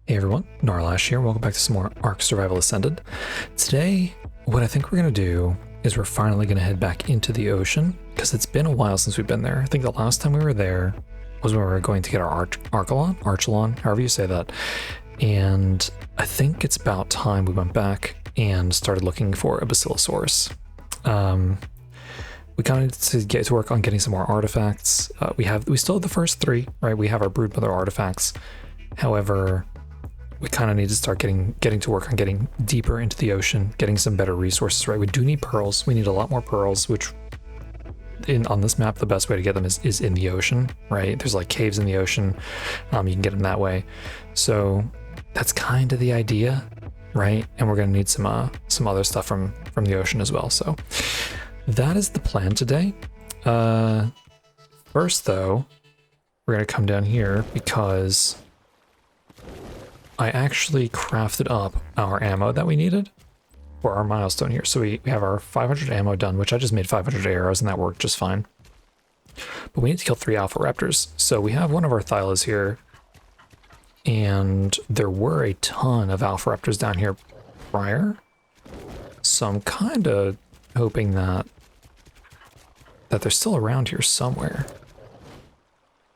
Hey everyone, Gnarlash here. Welcome back to some more ARK Survival Ascended. Today, what I think we're going to do is we're finally going to head back into the ocean, because it's been a while since we've been there. I think the last time we were there was when we were going to get our Archelon, however you say that. And I think it's about time we went back and started looking for a Basilosaurus. We kind of need to get to work on getting some more artifacts. We still have the first three, right? We have our Broodmother artifacts. However, we kind of need to start getting to work on getting deeper into the ocean, getting some better resources, right? We do need pearls. We need a lot more pearls, which on this map, the best way to get them is in the ocean, right? There's like caves in the ocean. You can get them that way. So that's kind of the idea, right? And we're going to need some other stuff from the ocean as well. So that is the plan today. First though, we're going to come down here because I actually crafted up our ammo that we needed for our milestone here. So we have our 500 ammo done, which I just made 500 arrows and that worked just fine. But we need to kill 3 alpha raptors. So we have one of our thylas here, and there were a ton of alpha raptors down here prior. So I'm kind of hoping that they're still around here somewhere.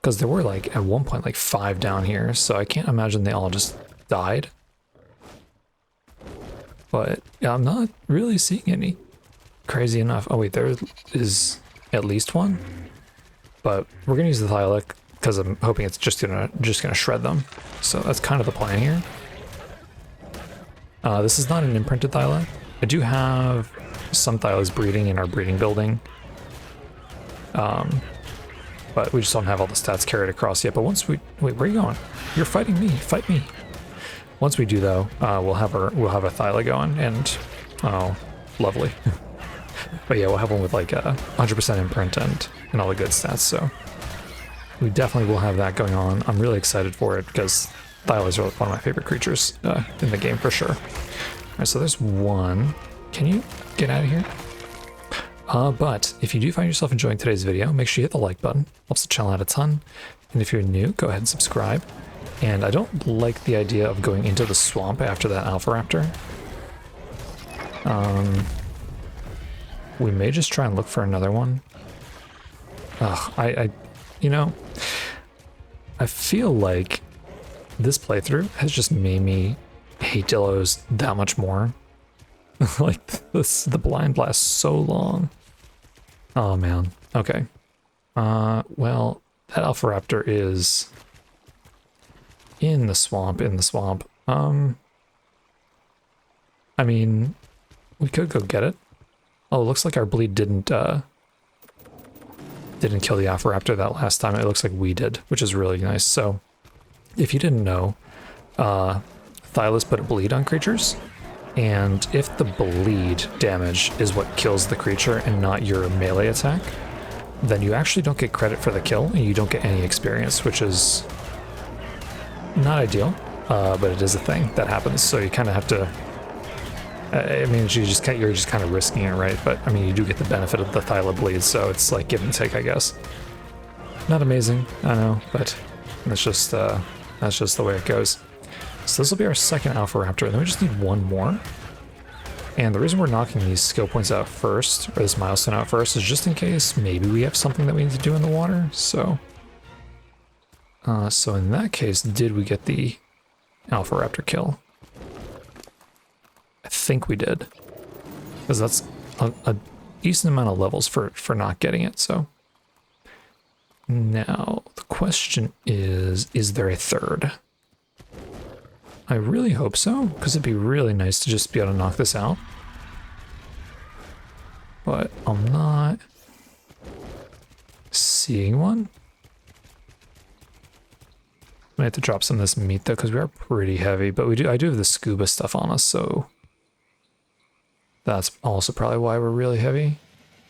Because there were like at one point like 5 down here, so I can't imagine they all just died. But yeah, I'm not really seeing any. Crazy enough. Oh wait, there is at least one. But we're gonna use the thylic because I'm hoping it's just gonna shred them. So that's kind of the plan here. This is not an imprinted thyla. I do have some thylas breeding in our breeding building. But we just don't have all the stats carried across yet. But once we... Wait, where are you going? You're fighting me. Fight me. Once we do, though, we'll have a thyla going, and... Oh, lovely. But yeah, we'll have one with like 100% imprint and all the good stats, so... We definitely will have that going on. I'm really excited for it, because thylas are one of my favorite creatures in the game, for sure. Alright, so there's one. Can you get out of here? But if you do find yourself enjoying today's video, make sure you hit the like button. Helps the channel out a ton. And if you're new, go ahead and subscribe. And I don't like the idea of going into the swamp after that alpha raptor. We may just try and look for another one. You know, I feel like this playthrough has just made me hate Dillos that much more. Like the blind blast so long. Oh man. Okay. Well, that alpha raptor is in the swamp. I mean, we could go get it. Oh, it looks like our bleed didn't kill the alpha raptor that last time. It looks like we did, which is really nice. So, if you didn't know, Thylas put a bleed on creatures. And if the bleed damage is what kills the creature and not your melee attack, then you actually don't get credit for the kill and you don't get any experience, which is not ideal, but it is a thing that happens. So you kind of have to, I mean, you're just kind of risking it, right? But I mean, you do get the benefit of the thyla bleed, so it's like give and take, I guess. Not amazing, I know, but that's just the way it goes. So this will be our second alpha raptor, and then we just need one more. And the reason we're knocking these skill points out first, or this milestone out first, is just in case maybe we have something that we need to do in the water. So, so in that case, did we get the alpha raptor kill? I think we did, because that's a decent amount of levels for not getting it. So now the question is there a third? I really hope so, because it'd be really nice to just be able to knock this out. But I'm not seeing one. I have to drop some of this meat though, because we are pretty heavy, but I do have the scuba stuff on us, so that's also probably why we're really heavy.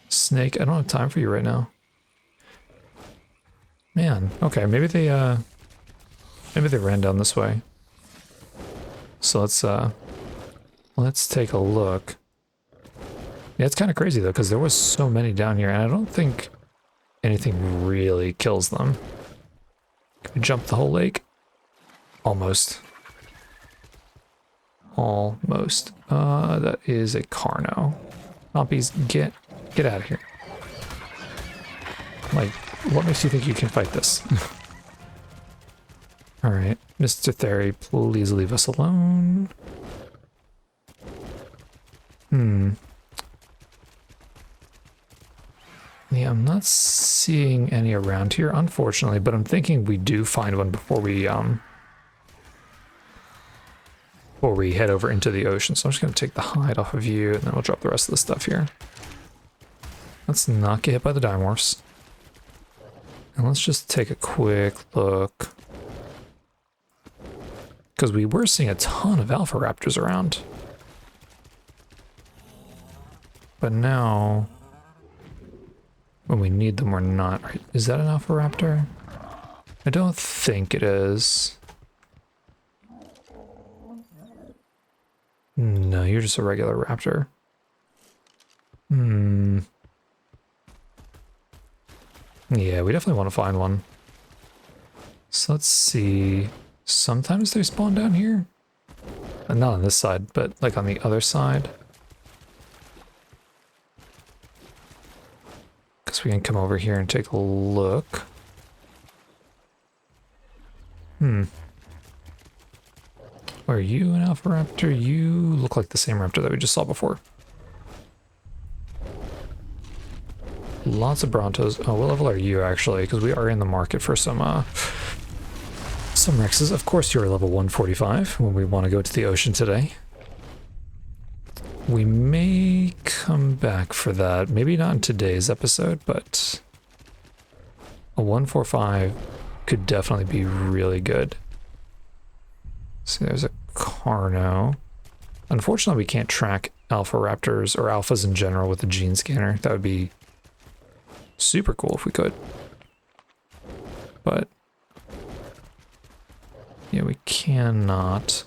Snake, I don't have time for you right now. Man, okay, maybe they ran down this way. So let's take a look. Yeah, it's kind of crazy though, because there was so many down here, and I don't think anything really kills them. Can we jump the whole lake? Almost. Almost. That is a Carno. Zombies, get out of here. Like, what makes you think you can fight this? Alright, Mr. Theory, please leave us alone. Yeah, I'm not seeing any around here, unfortunately, but I'm thinking we do find one before we head over into the ocean. So I'm just gonna take the hide off of you, and then we'll drop the rest of the stuff here. Let's not get hit by the dimorphs. And let's just take a quick look. Because we were seeing a ton of alpha raptors around. But now, when we need them, we're not. Is that an alpha raptor? I don't think it is. No, you're just a regular raptor. Yeah, we definitely want to find one. So let's see. Sometimes they spawn down here. Not on this side, but like on the other side. Because we can come over here and take a look. Are you an alpha raptor? You look like the same raptor that we just saw before. Lots of Brontos. Oh, what level are you actually? Because we are in the market for some Rexes. Of course you're level 145 when we want to go to the ocean today. We may come back for that. Maybe not in today's episode, but a 145 could definitely be really good. See, there's a Carno. Unfortunately, we can't track alpha raptors or alphas in general with the gene scanner. That would be super cool if we could. But yeah, we cannot.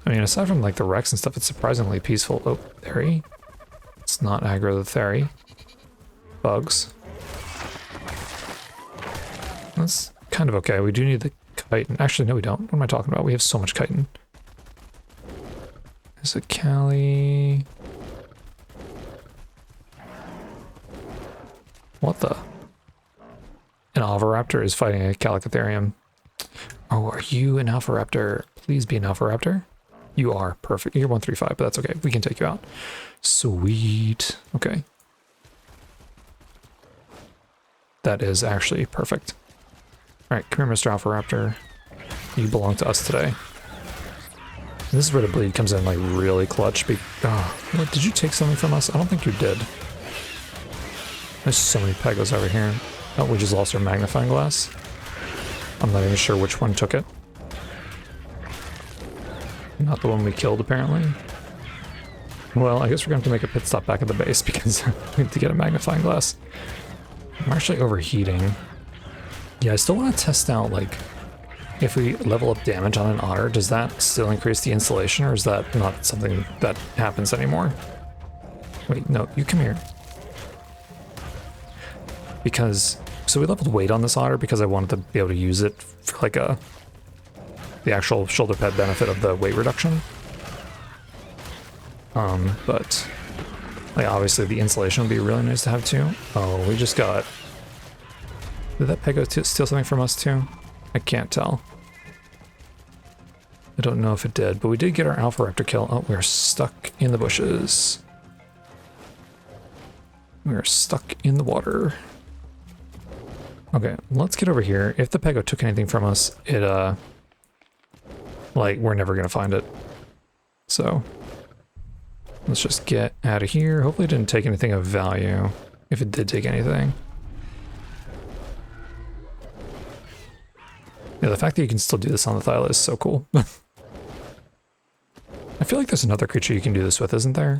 I mean, aside from like the Rex and stuff, it's surprisingly peaceful. Oh, Theory. Let's not aggro the Theory. Bugs. That's kind of okay. We do need the chitin. Actually, no, we don't. What am I talking about? We have so much chitin. There's a Cali. What the? An Alvaraptor is fighting a Calicotherium. Oh, are you an Alpharaptor? Please be an Alpharaptor. You are. Perfect. You're 135, but that's okay. We can take you out. Sweet. Okay. That is actually perfect. Alright, come here, Mr. Alpharaptor. You belong to us today. This is where the bleed comes in, like, really clutch. What, did you take something from us? I don't think you did. There's so many Pegos over here. Oh, we just lost our magnifying glass. I'm not even sure which one took it. Not the one we killed, apparently. Well, I guess we're going to have to make a pit stop back at the base because we need to get a magnifying glass. I'm actually overheating. Yeah, I still want to test out, like, if we level up damage on an otter, does that still increase the insulation, or is that not something that happens anymore? Wait, no, you come here. Because, so we leveled weight on this otter because I wanted to be able to use it for, like, the actual shoulder pad benefit of the weight reduction. But, like, obviously the insulation would be really nice to have too. Oh, we just got... Did that Pego steal something from us too? I can't tell. I don't know if it did, but we did get our Alpharaptor kill. Oh, we're stuck in the bushes. We're stuck in the water. Okay, let's get over here. If the Pego took anything from us, it, like, we're never gonna find it. So, let's just get out of here. Hopefully it didn't take anything of value, if it did take anything. Yeah, the fact that you can still do this on the Thyla is so cool. I feel like there's another creature you can do this with, isn't there?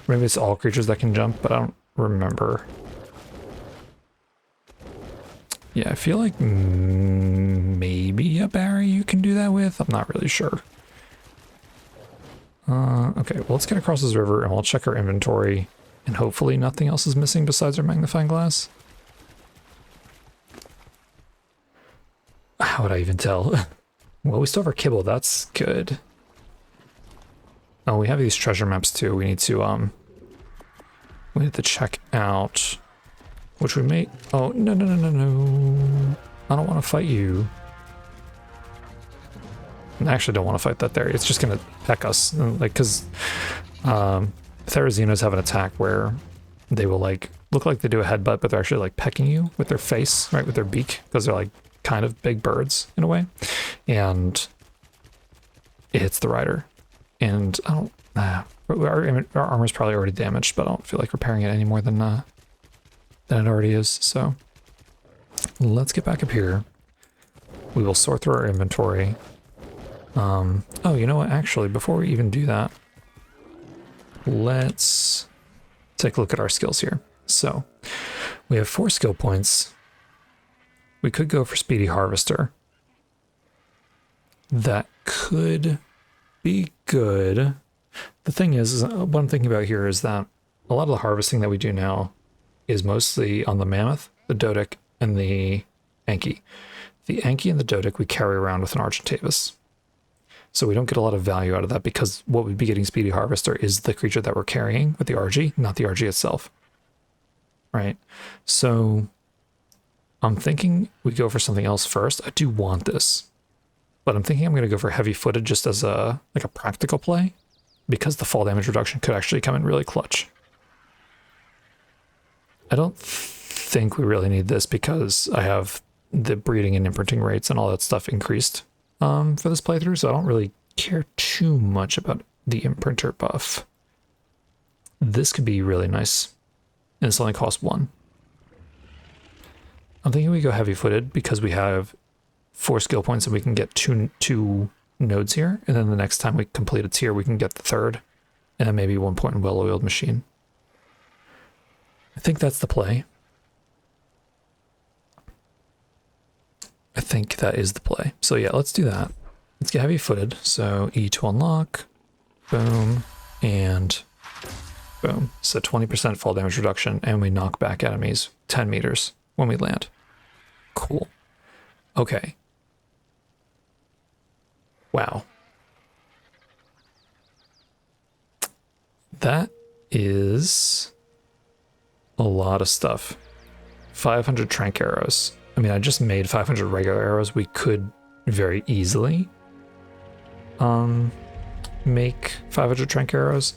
Maybe it's all creatures that can jump, but I don't remember. Yeah, I feel like maybe a Barry you can do that with. I'm not really sure. Okay, well, let's get across this river and we'll check our inventory. And hopefully nothing else is missing besides our magnifying glass. How would I even tell? Well, we still have our kibble. That's good. Oh, we have these treasure maps too. We need to check out, which we may. Oh, no, no, no, no, no. I don't want to fight you. I actually don't want to fight that there. It's just going to peck us. Like, because Therazinos have an attack where they will, like, look like they do a headbutt, but they're actually, like, pecking you with their face, right, with their beak, because they're, like, kind of big birds, in a way. And it hits the rider. And I don't... our armor's probably already damaged, but I don't feel like repairing it any more than it already is, so... Let's get back up here. We will sort through our inventory. Oh, you know what? Actually, before we even do that, let's take a look at our skills here. So, we have 4 skill points. We could go for Speedy Harvester. That could be good. The thing is what I'm thinking about here is that a lot of the harvesting that we do now is mostly on the Mammoth, the Dodic, and the Anki. The Anki and the Dodic we carry around with an Argentavis. So we don't get a lot of value out of that because what we'd be getting Speedy Harvester is the creature that we're carrying with the RG, not the RG itself. Right? So I'm thinking we go for something else first. I do want this, but I'm thinking I'm going to go for Heavy Footed just as a practical play because the fall damage reduction could actually come in really clutch. I don't think we really need this because I have the breeding and imprinting rates and all that stuff increased for this playthrough, so I don't really care too much about the imprinter buff. This could be really nice, and this only costs 1. I'm thinking we go heavy-footed because we have 4 skill points and we can get two nodes here, and then the next time we complete a tier we can get the 3rd, and then maybe 1 point in well-oiled machine. I think that's the play. I think that is the play. So yeah, let's do that. Let's get heavy-footed. So E to unlock, boom, and boom. So 20% fall damage reduction, and we knock back enemies 10 meters when we land. Cool. Okay. Wow. That is a lot of stuff. 500 trank arrows. I mean, I just made 500 regular arrows. We could very easily make 500 trank arrows.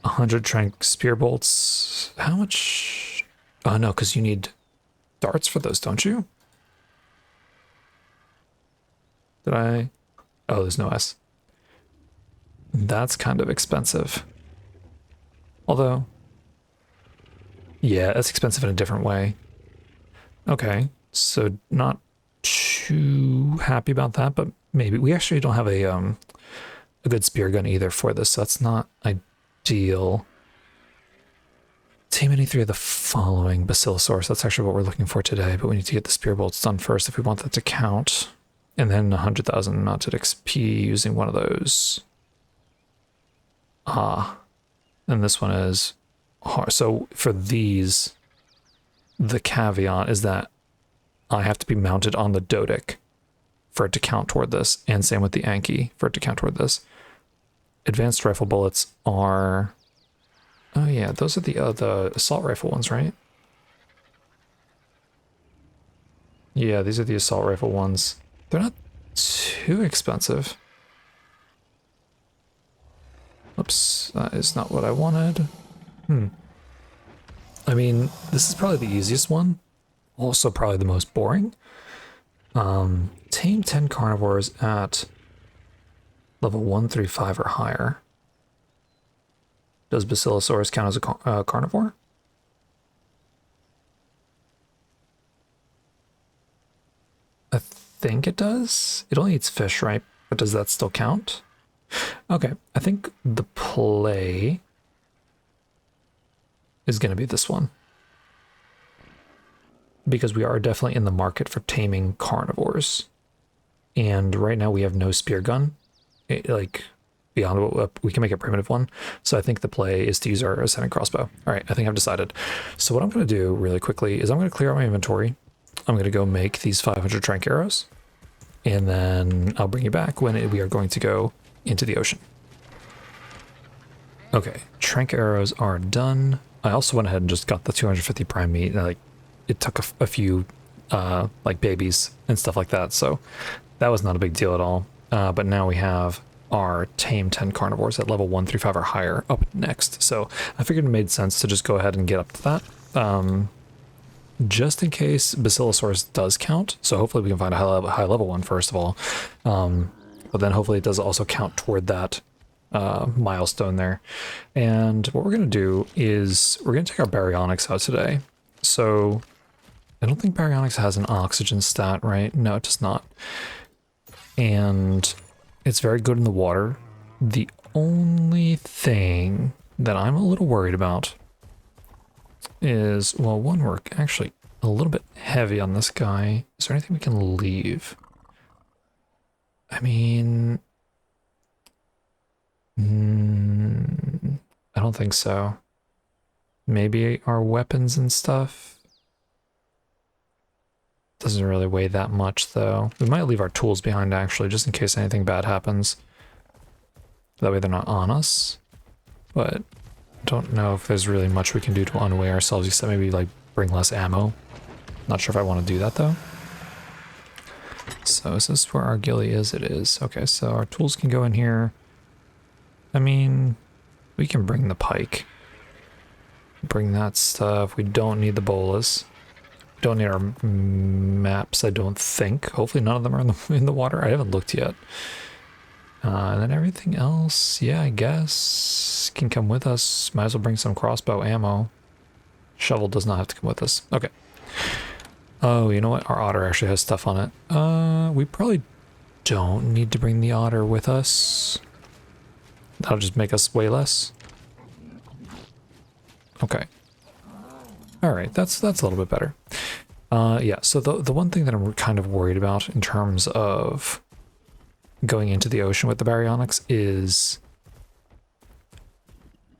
100 trank spear bolts. How much? Oh, no, because you need darts for those, don't you? Did I? Oh, there's no S. That's kind of expensive. Although, yeah, that's expensive in a different way. Okay, so not too happy about that, but maybe. We actually don't have a good spear gun either for this, so that's not ideal. Tame any 3 of the following Basilosaurus. That's actually what we're looking for today, but we need to get the spear bolts done first if we want that to count. And then 100,000 mounted XP using one of those. Ah. And this one is hard. So for these, the caveat is that I have to be mounted on the Dodic for it to count toward this, and same with the Anki for it to count toward this. Advanced rifle bullets are... Oh yeah, those are the assault rifle ones, right? Yeah, these are the assault rifle ones. They're not too expensive. Oops, that is not what I wanted. I mean, this is probably the easiest one. Also probably the most boring. Tame 10 carnivores at level 1 through 5 or higher. Does Basilosaurus count as a carnivore? I think it does. It only eats fish, right? But does that still count? Okay, I think the play is going to be this one. Because we are definitely in the market for taming carnivores. And right now we have no spear gun. Beyond what we can make a primitive one. So I think the play is to use our ascending crossbow. All right, I think I've decided. So what I'm going to do really quickly is I'm going to clear out my inventory. I'm going to go make these 500 trank arrows. and then I'll bring you back when we are going to go into the ocean. Okay, trank arrows are done. I also went ahead and just got the 250 prime meat. Like, it took a few like babies and stuff like that, so that was not a big deal at all. But now we have our tame 10 carnivores at level 1 through 5 or higher up next. So I figured it made sense to just go ahead and get up to that. Just in case Basilosaurus does count. So hopefully we can find a high level one first of all. But then hopefully it does also count toward that milestone there. And what we're going to do is we're going to take our baryonyx out today. So I don't think baryonyx has an oxygen stat, right? No, it does not. And it's very good in the water. The only thing that I'm a little worried about is, well, one, we're actually a little bit heavy on this guy. Is there anything we can leave? I mean, I don't think so. Maybe our weapons and stuff. Doesn't really weigh that much, though. We might leave our tools behind, actually, just in case anything bad happens. That way they're not on us. But don't know if there's really much we can do to unweigh ourselves, except maybe, like, bring less ammo. Not sure if I want to do that, though. So is this where our ghillie is? It is. Okay, so our tools can go in here. I mean, we can bring the pike. Bring that stuff. We don't need the bolas. Don't need our maps, I don't think. Hopefully none of them are in the water. I haven't looked yet. And then everything else, yeah, I guess, can come with us. Might as well bring some crossbow ammo. Shovel does not have to come with us. Okay. Oh, you know what? Our otter actually has stuff on it. We probably don't need to bring the otter with us. That'll just make us weigh less. Okay. All right, that's a little bit better. Yeah, so the one thing that I'm kind of worried about in terms of going into the ocean with the baryonyx is,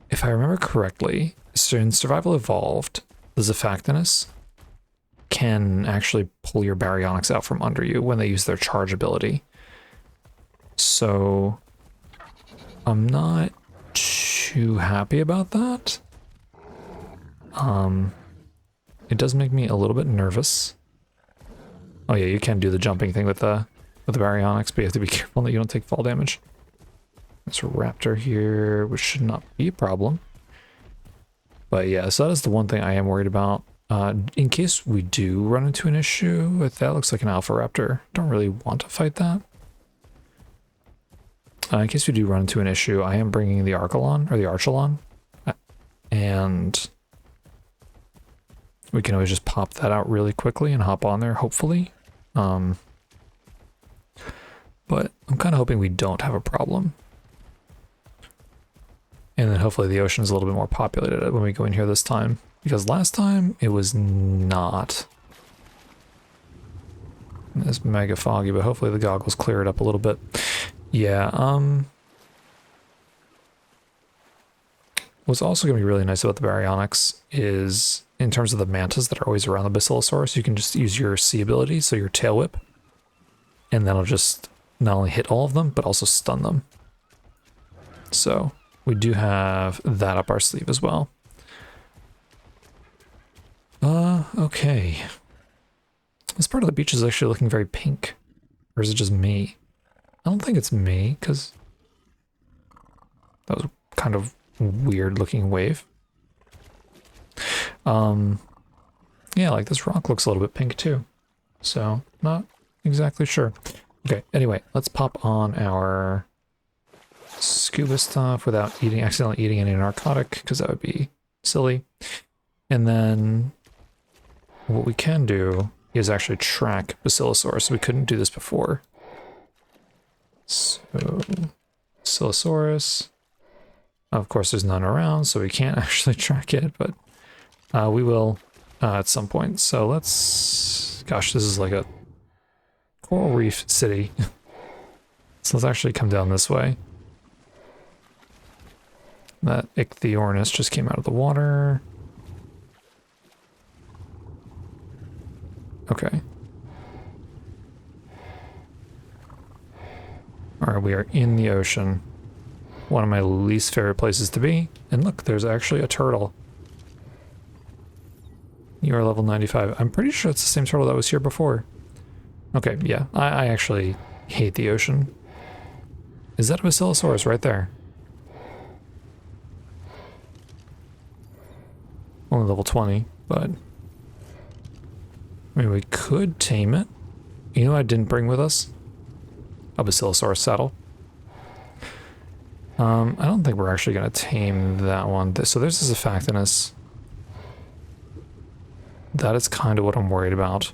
if I remember correctly, so in Survival Evolved, the Zafactinus can actually pull your baryonyx out from under you when they use their charge ability. So I'm not too happy about that. It does make me a little bit nervous. Oh yeah, you can do the jumping thing with the baryonyx, but you have to be careful that you don't take fall damage. There's a raptor here, which should not be a problem. But yeah, so that is the one thing I am worried about. In case we do run into an issue with that, looks like an alpha raptor. Don't really want to fight that. In case we do run into an issue, I am bringing the Archelon, or the Archelon, and we can always just pop that out really quickly and hop on there, hopefully. But I'm kind of hoping we don't have a problem. And then hopefully the ocean is a little bit more populated when we go in here this time. Because last time, it was not. It's mega foggy, but hopefully the goggles clear it up a little bit. Yeah, what's also going to be really nice about the baryonyx is, in terms of the mantas that are always around the Basilosaurus, you can just use your C ability, so your tail whip, and that'll just not only hit all of them, but also stun them. So we do have that up our sleeve as well. Okay. This part of the beach is actually looking very pink. Or is it just me? I don't think it's me, because that was kind of weird looking wave. Yeah, like this rock looks a little bit pink too. So, not exactly sure. Okay, anyway, let's pop on our scuba stuff without accidentally eating any narcotic, because that would be silly. And then what we can do is actually track Basilosaurus. We couldn't do this before. So, Basilosaurus. Of course, there's none around, so we can't actually track it, but we will at some point. So let's... Gosh, this is like a coral reef city. So let's actually come down this way. That Ichthyornis just came out of the water. Okay. Alright, we are in the ocean. One of my least favorite places to be. And look, there's actually a turtle. You are level 95. I'm pretty sure it's the same turtle that was here before. Okay, yeah. I actually hate the ocean. Is that a Basilosaurus right there? Only level 20, but... I mean, we could tame it. You know what I didn't bring with us? A Basilosaurus saddle. I don't think we're actually going to tame that one. So there's this Effectiveness. That is kind of what I'm worried about.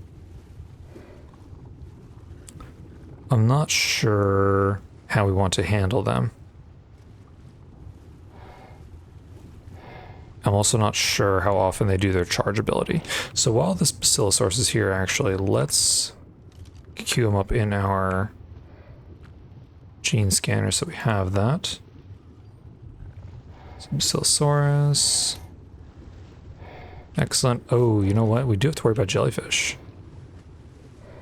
I'm not sure how we want to handle them. I'm also not sure how often they do their charge ability. So while this Basilosaurus is here, actually, let's queue him up in our gene scanner so we have that. So Basilosaurus. Excellent. Oh, you know what? We do have to worry about jellyfish.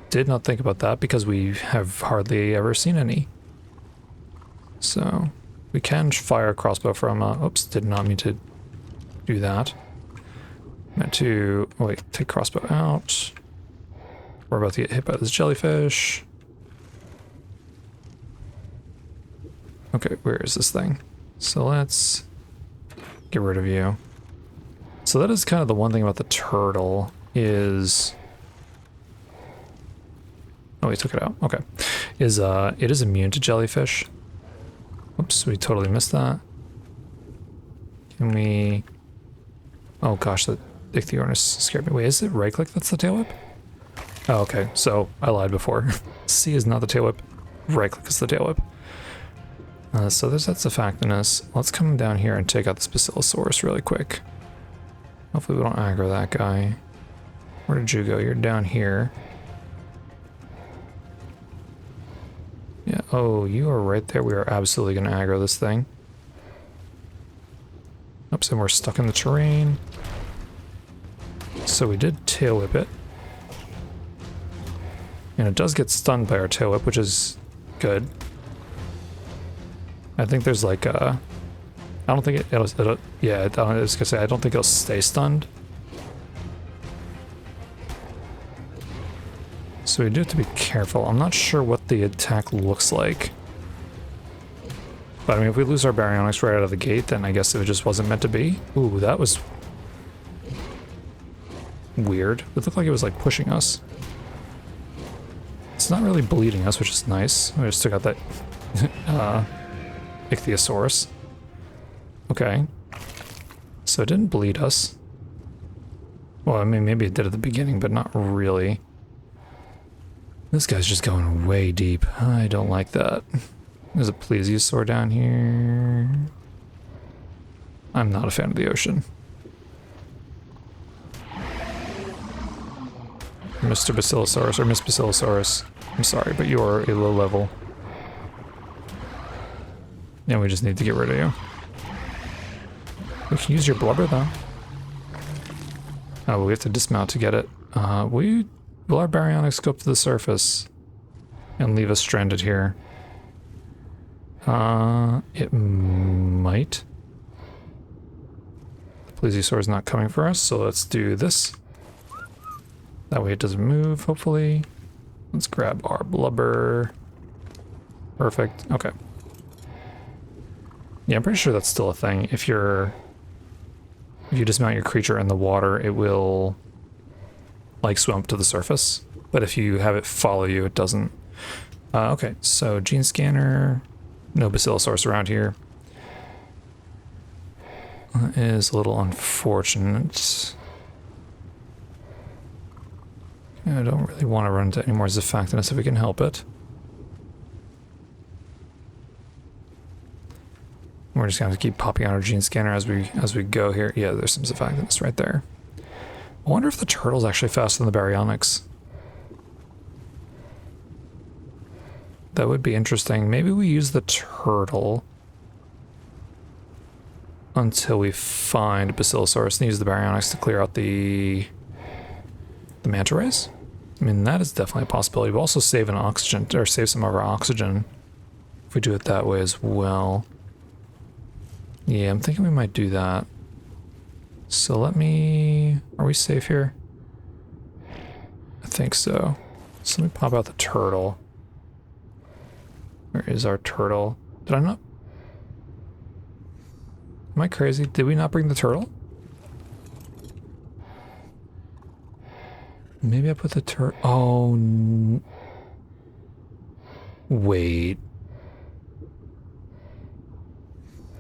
Did not think about that because we have hardly ever seen any. So we can fire a crossbow from, oops, did not mean to do that. Meant to, oh wait, take crossbow out. We're about to get hit by this jellyfish. Okay, where is this thing? So let's get rid of you. So that is kind of the one thing about the turtle is... Oh, we took it out. Okay. Is it is immune to jellyfish. Oops, we totally missed that. Can we... Oh gosh, the Ichthyornis scared me. Wait, is it right click that's the tail whip? Oh, okay. So I lied before. C is not the tail whip. Right click is the tail whip. So there's that Effectiveness. Let's come down here and take out this Basilosaurus really quick. Hopefully we don't aggro that guy. Where did you go? You're down here. Yeah, oh, you are right there. We are absolutely going to aggro this thing. Oops, and we're stuck in the terrain. So we did tail whip it. And it does get stunned by our tail whip, which is good. I think there's like a... I don't think it'll yeah, I was gonna say, I don't think it'll stay stunned. So we do have to be careful. I'm not sure what the attack looks like. But I mean, if we lose our baryonyx right out of the gate, then I guess it just wasn't meant to be. Ooh, that was weird. It looked like it was like pushing us. It's not really bleeding us, which is nice. I just took out that Ichthyosaurus. Okay. So it didn't bleed us. Well, I mean, maybe it did at the beginning, but not really. This guy's just going way deep. I don't like that. There's a plesiosaur down here. I'm not a fan of the ocean. Mr. Basilosaurus, or Miss Basilosaurus, I'm sorry, but you are a low level. And we just need to get rid of you. We can use your blubber, though. Oh, we have to dismount to get it. Will our baryonyx go up to the surface and leave us stranded here? It might. The plesiosaur is not coming for us, so let's do this. That way it doesn't move, hopefully. Let's grab our blubber. Perfect. Okay. Yeah, I'm pretty sure that's still a thing. If you dismount your creature in the water, it will like swim up to the surface. But if you have it follow you, it doesn't. Okay, so gene scanner. No Basilosaurus around here. That is a little unfortunate. I don't really want to run into any more Effectiveness if we can help it. We're just gonna have to keep popping out our gene scanner as we go here. Yeah, there's some Effectiveness right there. I wonder if the turtle's actually faster than the baryonyx. That would be interesting. Maybe we use the turtle until we find Basilosaurus and use the baryonyx to clear out the manta rays. I mean, that is definitely a possibility. We'll also save an oxygen, or save some of our oxygen if we do it that way as well. Yeah, I'm thinking we might do that. So let me... Are we safe here? I think so. So let me pop out the turtle. Where is our turtle? Did I not... Am I crazy? Did we not bring the turtle? Maybe I put the turtle... Oh... Wait.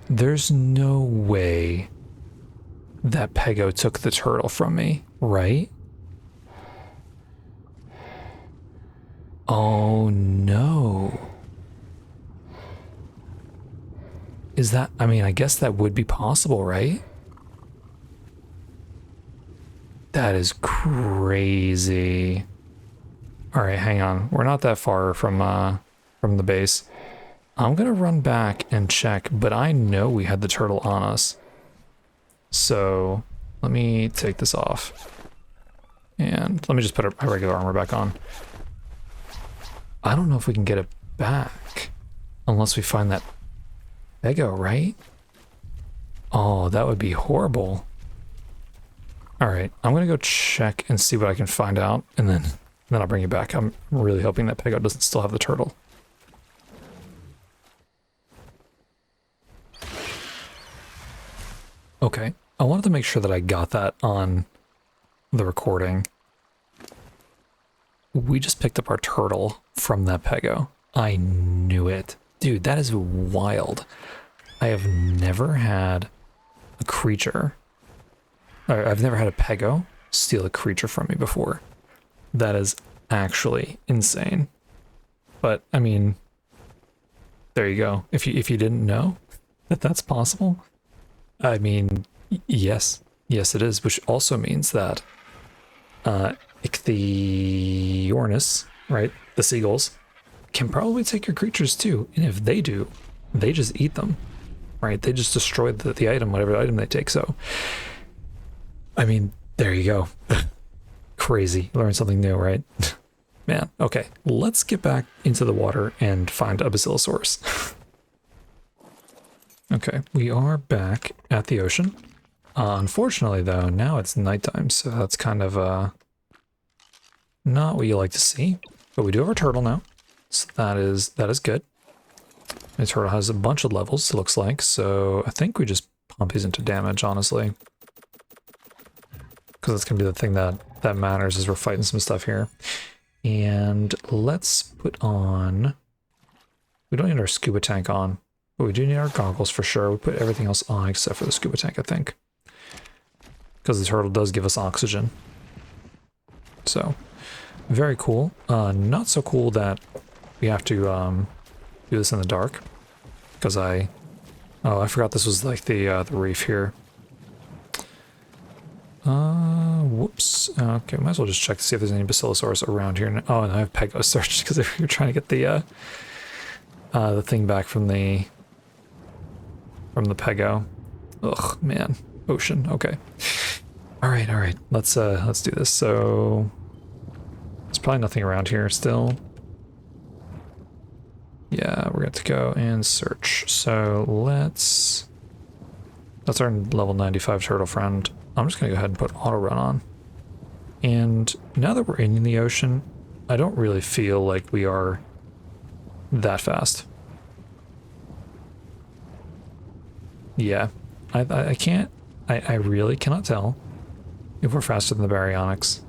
There's no way that Pego took the turtle from me, right? Oh no. Is that, I mean, I guess that would be possible, right? That is crazy. All right, hang on. We're not that far from the base. I'm gonna run back and check, but I know we had the turtle on us. So let me take this off. And let me just put our regular armor back on. I don't know if we can get it back unless we find that Pego, right? Oh, that would be horrible. All right, I'm gonna go check and see what I can find out, and then I'll bring you back. I'm really hoping that Pego doesn't still have the turtle. Okay, I wanted to make sure that I got that on the recording. We just picked up our turtle from that Pego. I knew it. Dude, that is wild. I have never had a creature, or I've never had a Pego steal a creature from me before. That is actually insane. But, I mean, there you go. If you didn't know that that's possible, I mean, yes. Yes, it is, which also means that Ichthyornis, right, the seagulls, can probably take your creatures too. And if they do, they just eat them, right? They just destroy the item, whatever item they take. So, I mean, there you go. Crazy. Learn something new, right? Man, okay. Let's get back into the water and find a Basilosaurus. Okay, we are back at the ocean. Unfortunately, though, now it's nighttime, so that's kind of not what you like to see. But we do have our turtle now, so that is good. The turtle has a bunch of levels, it looks like, so I think we just pump these into damage, honestly. Because that's going to be the thing that matters as we're fighting some stuff here. And let's put on... We don't need our scuba tank on, but we do need our goggles for sure. We put everything else on except for the scuba tank, I think. Because the turtle does give us oxygen. So, very cool. Not so cool that we have to do this in the dark. Because I forgot this was like the reef here. Whoops. Okay, might as well just check to see if there's any Basilosaurus around here. Oh, and I have Pego searched because we were trying to get the thing back from the Pego. Ugh, man. Ocean. Okay. All right. Let's do this. So there's probably nothing around here still. Yeah, we're going to go and search. So that's our level 95 turtle friend. I'm just going to go ahead and put auto run on. And now that we're in the ocean, I don't really feel like we are that fast. Yeah, I can't, I really cannot tell if we're faster than the baryonyx.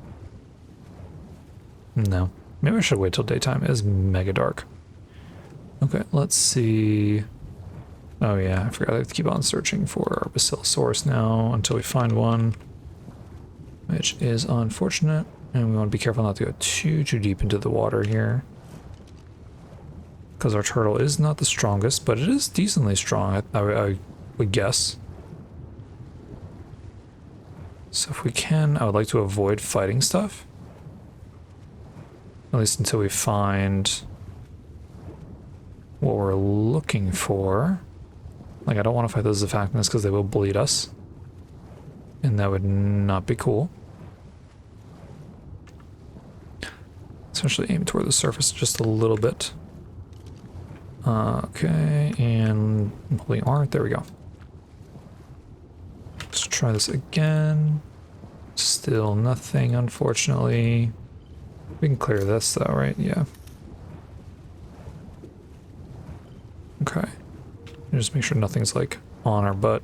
No, maybe I should wait till daytime. It is mega dark. Okay, let's see. Oh yeah, I forgot I have to keep on searching for our Basilosaurus now until we find one, which is unfortunate. And we want to be careful not to go too deep into the water here, because our turtle is not the strongest, but it is decently strong, I would guess. So if we can, I would like to avoid fighting stuff, at least until we find what we're looking for. Like, I don't want to fight those Zafactinus because they will bleed us, and that would not be cool. Especially aim toward the surface just a little bit. Okay, and we aren't. There we go. Let's try this again. Still nothing, unfortunately. We can clear this though, right? Yeah. Okay. Just make sure nothing's like on our butt.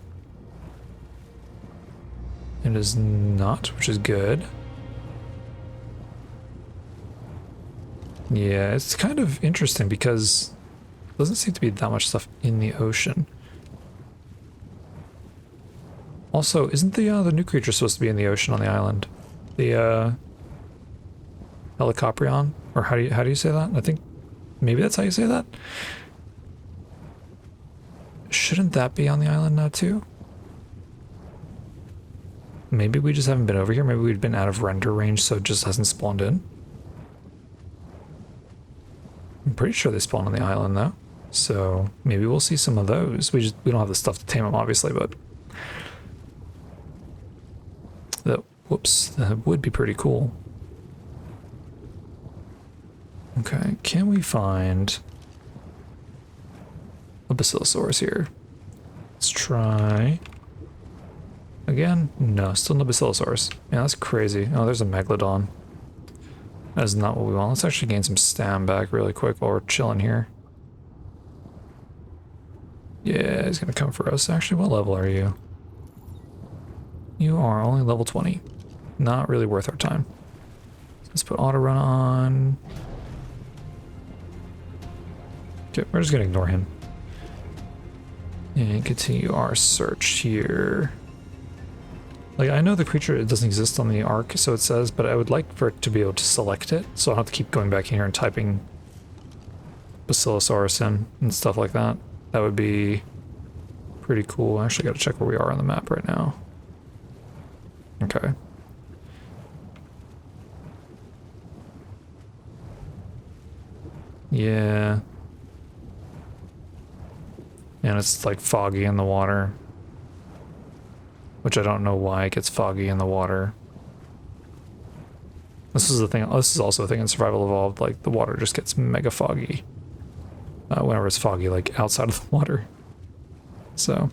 It is not, which is good. Yeah, it's kind of interesting because there doesn't seem to be that much stuff in the ocean. Also, isn't the new creature supposed to be in the ocean on the island? The Helicoprion? Or how do you say that? I think maybe that's how you say that? Shouldn't that be on the island now too? Maybe we just haven't been over here. Maybe we've been out of render range, so it just hasn't spawned in. I'm pretty sure they spawn on the island though. So maybe we'll see some of those. We don't have the stuff to tame them, obviously, but that would be pretty cool. Okay, can we find a Basilosaurus here? Let's try again. No, still no Basilosaurus. Yeah, that's crazy. Oh, there's a Megalodon. That is not what we want. Let's actually gain some stam back really quick while we're chilling here. Yeah, he's gonna come for us. Actually, what level are you? You are only level 20. Not really worth our time. Let's put auto run on. Okay, we're just gonna ignore him. And continue our search here. Like, I know the creature, it doesn't exist on the ARK, so it says, but I would like for it to be able to select it, so I don't have to keep going back in here and typing Basilosaurus in and stuff like that. That would be pretty cool. I actually gotta check where we are on the map right now. Okay. Yeah. And it's like foggy in the water. Which I don't know why it gets foggy in the water. This is the thing. This is also a thing in Survival Evolved. Like the water just gets mega foggy whenever it's foggy, like outside of the water. So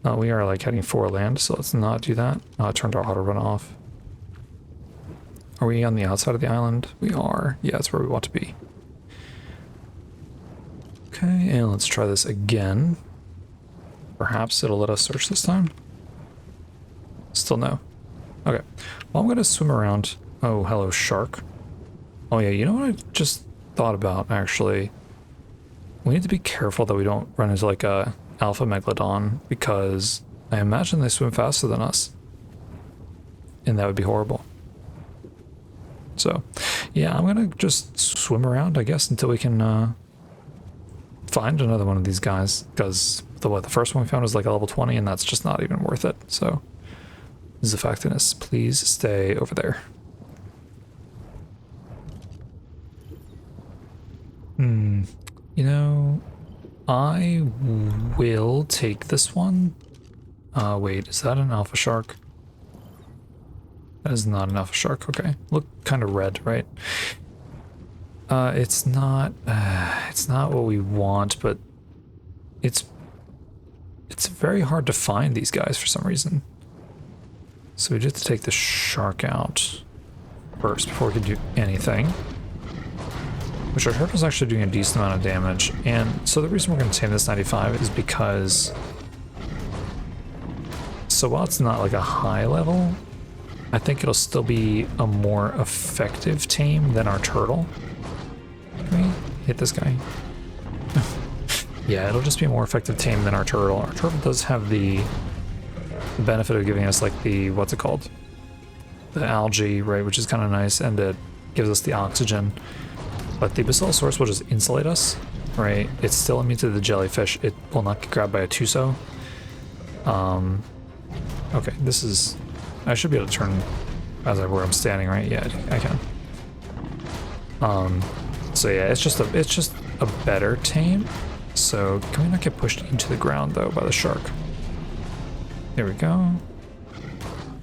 we are like heading for land, so let's not do that. I turned our auto run off. Are we on the outside of the island? We are. Yeah, that's where we want to be. Okay, and let's try this again. Perhaps it'll let us search this time. Still no. Okay. Well, I'm gonna swim around. Oh, hello, shark. Oh yeah, you know what I just thought about, actually? We need to be careful that we don't run into like a alpha megalodon, because I imagine they swim faster than us. And that would be horrible. So, yeah, I'm gonna just swim around, I guess, until we can find another one of these guys, because the first one we found was like a level 20, and that's just not even worth it. So, Zeffactinus, please stay over there. You know, I will take this one. Wait, is that an alpha shark? That is not an alpha shark. Okay, look kind of red, right? It's not what we want, but it's very hard to find these guys for some reason. So we just have to take the shark out first before we can do anything. Which I heard was actually doing a decent amount of damage. And so the reason we're going to tame this 95 is because, so while it's not like a high level, I think it'll still be a more effective tame than our turtle. Can we hit this guy? Yeah, it'll just be a more effective tame than our turtle. Our turtle does have the benefit of giving us like the, what's it called? The algae, right, which is kind of nice, and it gives us the oxygen. But the Basilosaurus will just insulate us, right? It's still immune to the jellyfish. It will not get grabbed by a Tuso. Okay, this is... I should be able to turn as where I'm standing, right? Yeah, I can. So yeah, it's just a better tame. So can we not get pushed into the ground though by the shark? There we go.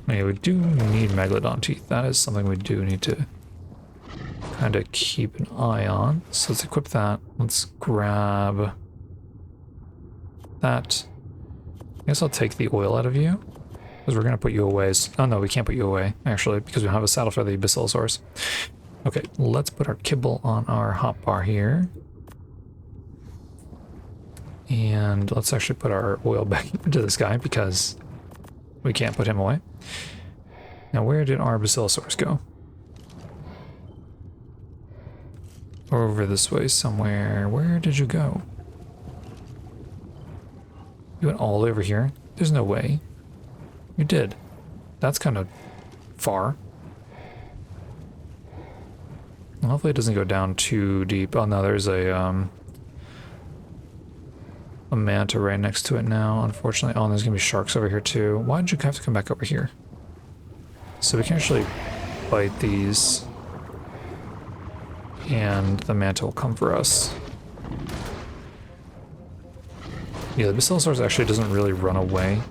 Yeah, we do need megalodon teeth. That is something we do need to kind of keep an eye on. So let's equip that. Let's grab that. I guess I'll take the oil out of you, because we're going to put you away. Oh no, we can't put you away, actually, because we don't have a saddle for the Basilosaurus. Okay, let's put our kibble on our hotbar here. And let's actually put our oil back into this guy, because we can't put him away. Now, where did our Basilosaurus go? Over this way somewhere. Where did you go? You went all over here? There's no way. You did. That's kind of far. Well, hopefully it doesn't go down too deep. Oh no, there's a manta right next to it now, unfortunately. Oh, and there's gonna be sharks over here too. Why did you have to come back over here? So we can actually bite these, and the manta will come for us. Yeah, the Basilosaurus actually doesn't really run away,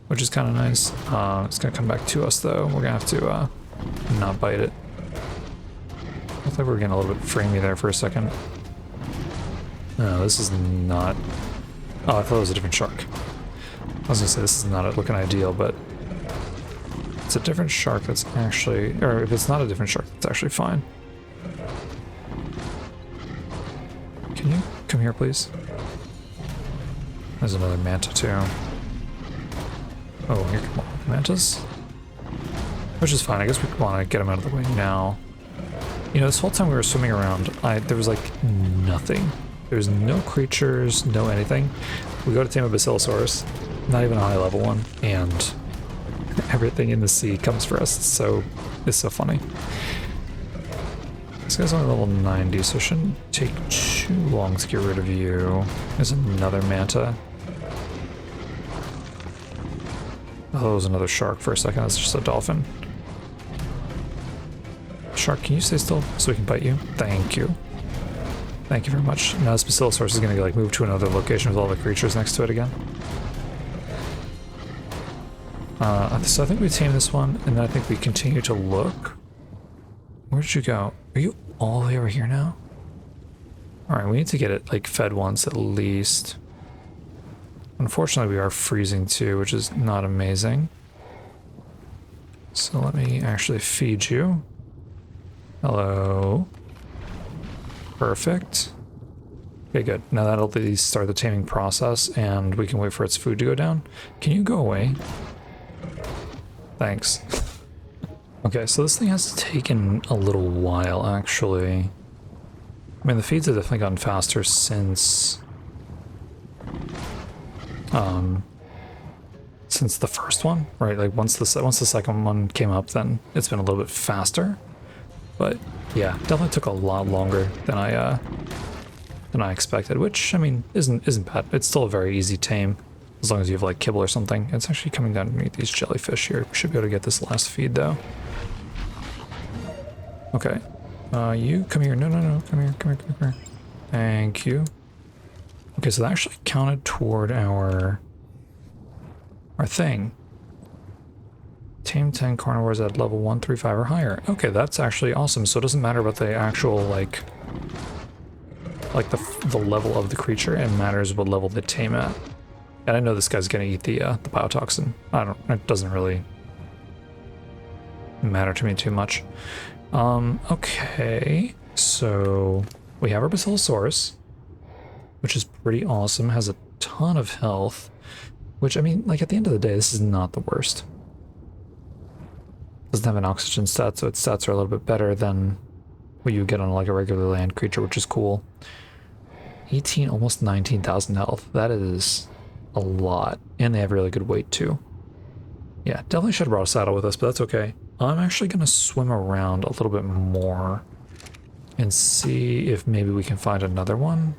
which is kind of nice. It's gonna come back to us though. We're gonna have to not bite it. I thought we were getting a little bit framey there for a second. No, this is not... Oh, I thought it was a different shark. I was gonna say this is not looking ideal, but it's a different shark that's actually... Or if it's not a different shark, it's actually fine. Can you come here, please? There's another manta, too. Oh, here come on, mantas. Which is fine, I guess we want to get them out of the way now. You know, this whole time we were swimming around, there was like nothing. There was no creatures, no anything. We go to tame a Basilosaurus, not even a high level one, and everything in the sea comes for us. It's so funny. This guy's only level 90, so it shouldn't take too long to get rid of you. There's another manta. Oh, that was another shark for a second. That's just a dolphin. Shark, can you stay still so we can bite you? Thank you. Thank you very much. Now this Basilosaurus is going to like move to another location with all the creatures next to it again. So I think we tame this one, and then I think we continue to look. Where did you go? Are you all the way over here now? Alright, we need to get it like fed once at least. Unfortunately, we are freezing too, which is not amazing. So let me actually feed you. Hello. Perfect. Okay, good. Now that'll at least start the taming process, and we can wait for its food to go down. Can you go away? Thanks. Okay, so this thing has taken a little while, actually. I mean, the feeds have definitely gotten faster since the first one, right? Like once the second one came up, then it's been a little bit faster. But yeah, definitely took a lot longer than I expected, which I mean isn't bad. It's still a very easy tame as long as you have like kibble or something. It's actually coming down to meet these jellyfish here. We should be able to get this last feed though. Okay, you come here. No, come here. Thank you. Okay, so that actually counted toward our thing. Tame 10 carnivores at level 135 or higher. Okay, that's actually awesome. So it doesn't matter about the actual like the level of the creature. It matters what level they tame at. And I know this guy's gonna eat the biotoxin. It doesn't really matter to me too much. Okay, so we have our Basilosaurus, which is pretty awesome. Has a ton of health, which I mean, like at the end of the day, this is not the worst. Doesn't have an oxygen stat, so its stats are a little bit better than what you get on like a regular land creature, which is cool. 18, almost 19,000 health. That is a lot, and they have really good weight too. Yeah, definitely should have brought a saddle with us, but that's okay. I'm actually gonna swim around a little bit more and see if maybe we can find another one,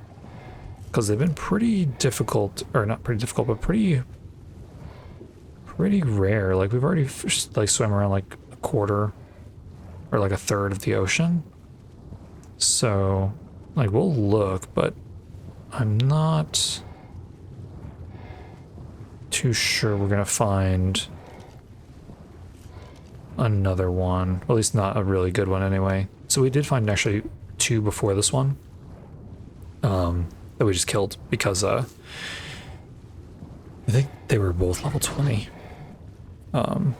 because they've been pretty difficult, or not pretty difficult, but pretty rare. Like we've already like swam around like a quarter or like a third of the ocean, so like we'll look, but I'm not too sure we're gonna find another one, or at least not a really good one anyway. So we did find actually 2 before this one, that we just killed because I think they were both level 20. Because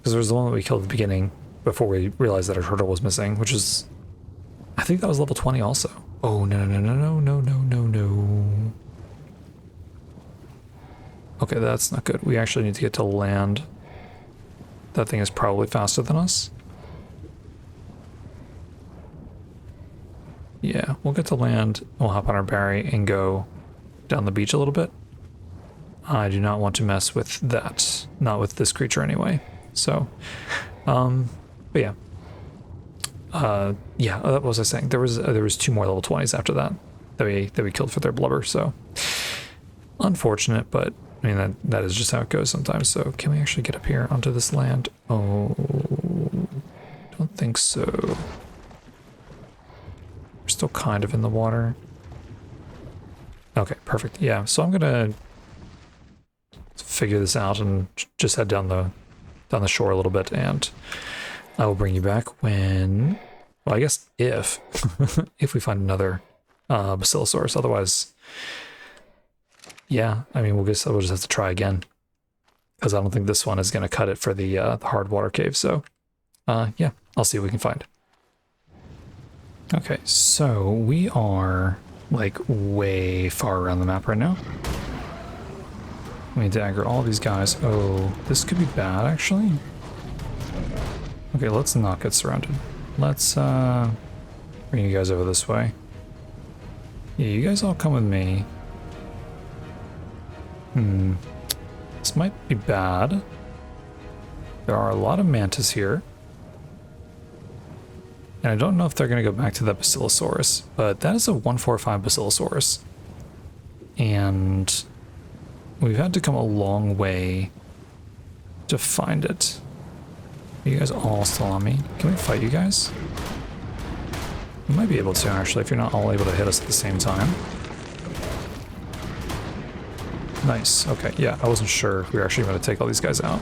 there was the one that we killed at the beginning before we realized that our turtle was missing, which is, I think that was level 20 also. Oh, no, no, no, no, no, no, no, no. Okay, that's not good. We actually need to get to land. That thing is probably faster than us. Yeah, we'll get to land. We'll hop on our Barry and go down the beach a little bit. I do not want to mess with that. Not with this creature anyway. So, but yeah. Yeah, what was I saying? There was 2 more level 20s after that we killed for their blubber, so unfortunate, but I mean that is just how it goes sometimes. So can we actually get up here onto this land? Oh, don't think so. We're still kind of in the water. Okay, perfect. Yeah, so I'm gonna figure this out and just head down the shore a little bit, and I will bring you back when, well, I guess if if we find another Basilosaurus. Otherwise, yeah, I mean we'll just have to try again, because I don't think this one is going to cut it for the hard water cave. So yeah, I'll see what we can find. Okay, so we are like way far around the map right now. We need to aggro all these guys. Oh, this could be bad actually. Okay, let's not get surrounded. Let's bring you guys over this way. Yeah, you guys all come with me. This might be bad. There are a lot of mantis here. And I don't know if they're going to go back to that Basilosaurus, but that is a 145 Basilosaurus. And we've had to come a long way to find it. Are you guys all still on me? Can we fight you guys? We might be able to, actually, if you're not all able to hit us at the same time. Nice. Okay, yeah, I wasn't sure if we were actually going to take all these guys out.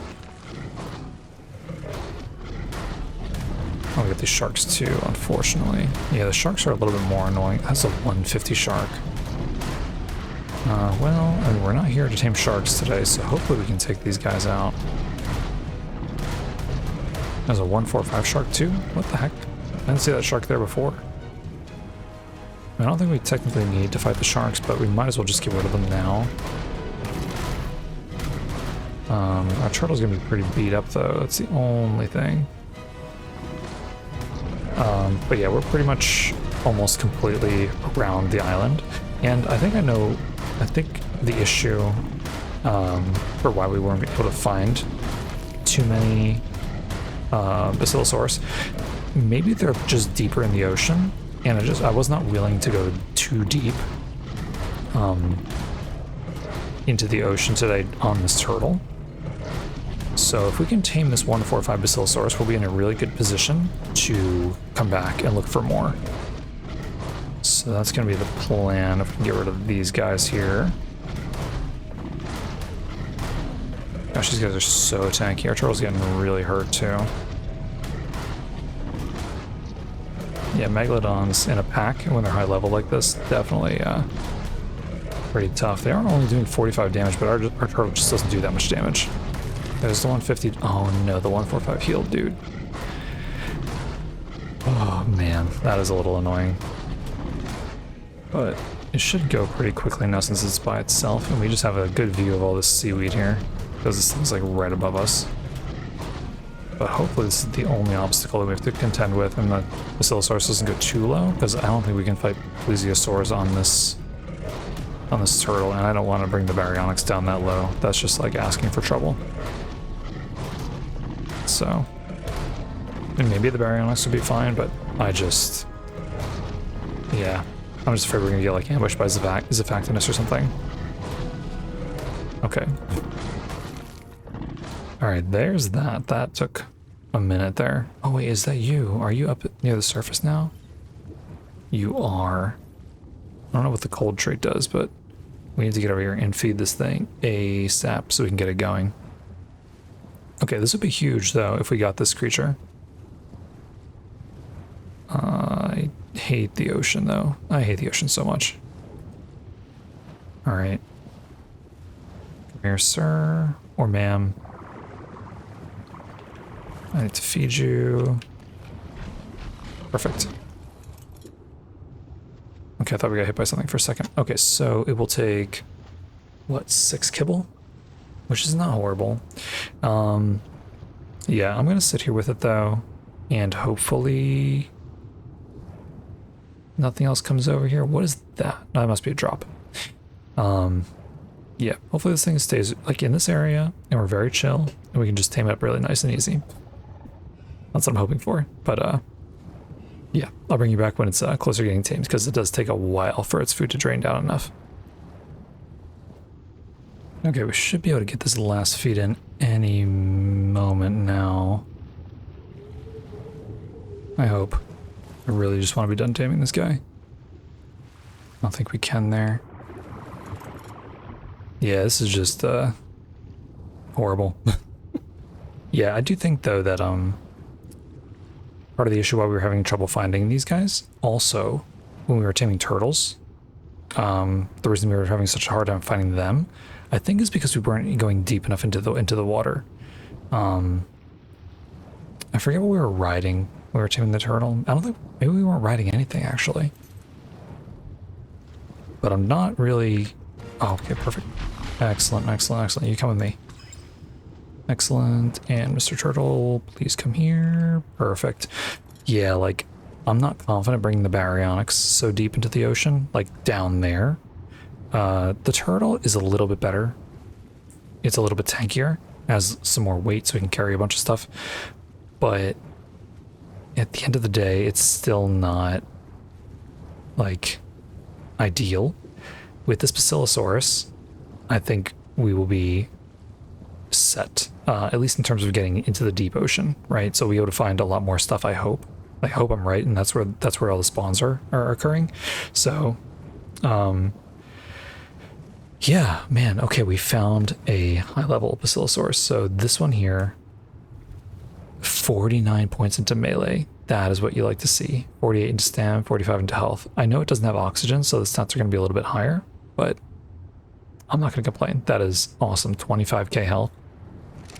Oh, we got these sharks too, unfortunately. Yeah, the sharks are a little bit more annoying. That's a 150 shark. Well, I mean, we're not here to tame sharks today, so hopefully we can take these guys out. There's a 145 shark too? What the heck? I didn't see that shark there before. I don't think we technically need to fight the sharks, but we might as well just get rid of them now. Our turtle's gonna be pretty beat up though, that's the only thing. But yeah, we're pretty much almost completely around the island. And I think the issue for why we weren't able to find too many Basilosaurus, maybe they're just deeper in the ocean, and I was not willing to go too deep into the ocean today on this turtle. So if we can tame this 145 Basilosaurus, we'll be in a really good position to come back and look for more. So that's going to be the plan, if we can get rid of these guys here. Gosh, these guys are so tanky. Our turtle's getting really hurt too. Yeah, Megalodons in a pack, when they're high level like this, definitely pretty tough. They aren't only doing 45 damage, but our turtle just doesn't do that much damage. There's the 150. Oh no, the 145 healed, dude. Oh man, that is a little annoying. But it should go pretty quickly now since it's by itself, and we just have a good view of all this seaweed here, because this thing's like right above us. But hopefully this is the only obstacle that we have to contend with, and the Basilosaurus doesn't go too low, because I don't think we can fight Plesiosaurs on this turtle, and I don't want to bring the Baryonyx down that low. That's just like asking for trouble. So, and maybe the Baryonyx would be fine, but yeah, I'm just afraid we're gonna get like ambushed by Zafactinus or something. Okay. Alright, there's that. That took a minute there. Oh wait, is that you? Are you up near the surface now? You are. I don't know what the cold trait does, but we need to get over here and feed this thing ASAP so we can get it going. Okay, this would be huge though if we got this creature. I hate the ocean though. I hate the ocean so much. All right. Come here, sir or ma'am. I need to feed you. Perfect. Okay, I thought we got hit by something for a second. Okay, so it will take, what, 6 kibble? Which is not horrible. Yeah, I'm gonna sit here with it though, and hopefully nothing else comes over here. What is that? No, that must be a drop. Yeah, hopefully this thing stays like in this area, and we're very chill, and we can just tame it up really nice and easy. That's what I'm hoping for, but yeah, I'll bring you back when it's closer to getting tamed, because it does take a while for its food to drain down enough. Okay, we should be able to get this last feed in any moment now. I hope. I really just want to be done taming this guy. I don't think we can there. Yeah, this is just horrible. Yeah, I do think though that part of the issue why we were having trouble finding these guys, also when we were taming turtles, the reason we were having such a hard time finding them, I think is because we weren't going deep enough into the water. I forget what we were riding when we were taming the turtle. I don't think, maybe we weren't riding anything actually. But I'm not really, oh, okay, perfect. Excellent, excellent, excellent. You come with me. Excellent. And Mr. Turtle, please come here. Perfect. Yeah, like, I'm not confident bringing the baryonyx so deep into the ocean, like down there. The turtle is a little bit better. It's a little bit tankier, has some more weight so we can carry a bunch of stuff. But at the end of the day, it's still not, like, ideal. With this Basilosaurus, I think we will be set, at least in terms of getting into the deep ocean, right? So we'll be able to find a lot more stuff, I hope. I hope I'm right, and that's where all the spawns are occurring. So, yeah, man, okay, we found a high-level Basilosaurus. So this one here, 49 points into melee. That is what you like to see. 48 into stam, 45 into health. I know it doesn't have oxygen, so the stats are going to be a little bit higher, but I'm not going to complain. That is awesome. 25k health.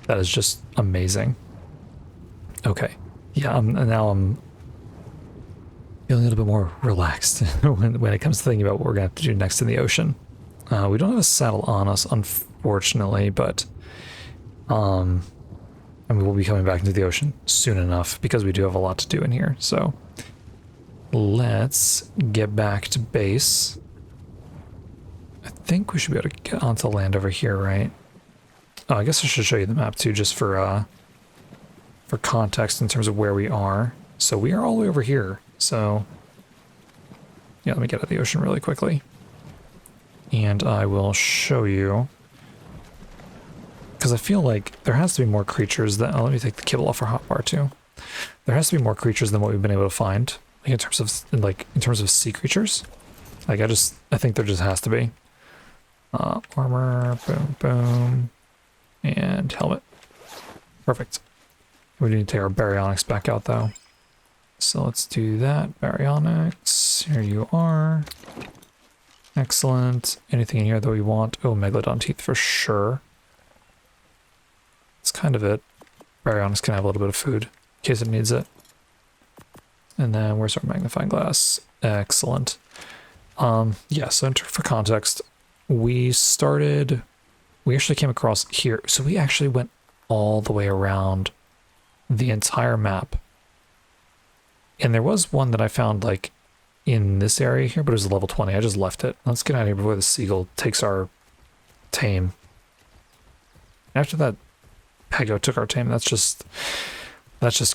That is just amazing. Okay. Yeah, now I'm feeling a little bit more relaxed when it comes to thinking about what we're going to have to do next in the ocean. We don't have a saddle on us, unfortunately, but and we will be coming back into the ocean soon enough because we do have a lot to do in here. So let's get back to base. I think we should be able to get onto land over here, right? Oh, I guess I should show you the map too, just for context in terms of where we are. So we are all the way over here. So yeah, let me get out of the ocean really quickly. And I will show you, because I feel like there has to be more creatures that, oh, let me take the kibble off our hotbar too. There has to be more creatures than what we've been able to find, like in terms of sea creatures. Like I think there just has to be. Armor, boom, boom, and helmet. Perfect. We need to take our baryonyx back out though. So let's do that. Baryonyx, here you are. Excellent. Anything in here that we want? Oh, megalodon teeth for sure. That's kind of it. Baryonyx can have a little bit of food in case it needs it. And then where's our magnifying glass? Excellent. Yeah, so for context, we actually came across here. So we actually went all the way around the entire map. And there was one that I found like in this area here, but it was level 20. I just left it. Let's get out of here before the seagull takes our tame. After that, Pego took our tame. That's just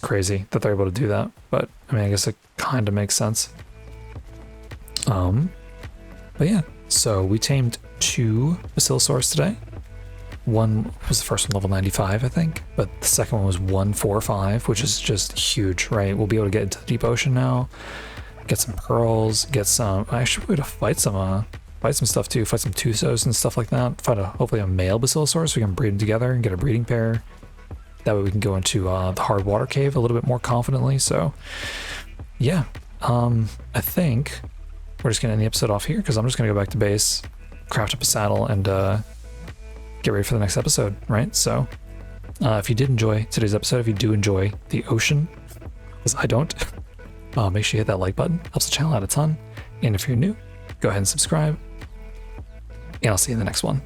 crazy that they're able to do that. But I mean, I guess it kind of makes sense. But yeah, so we tamed 2 Basilosaurus today. One was the first one, level 95, I think, but the second one was 145, which is just huge, right? We'll be able to get into the deep ocean now, get some pearls, get some. I should be able to fight some stuff too, fight some Tusos and stuff like that. Find hopefully a male Basilosaurus so we can breed them together and get a breeding pair. That way we can go into the hard water cave a little bit more confidently. So yeah, I think we're just gonna end the episode off here because I'm just gonna go back to base, craft up a saddle, and get ready for the next episode, right? So if you did enjoy today's episode, if you do enjoy the ocean, because I don't, make sure you hit that like button. Helps the channel out a ton. And if you're new, go ahead and subscribe. And I'll see you in the next one.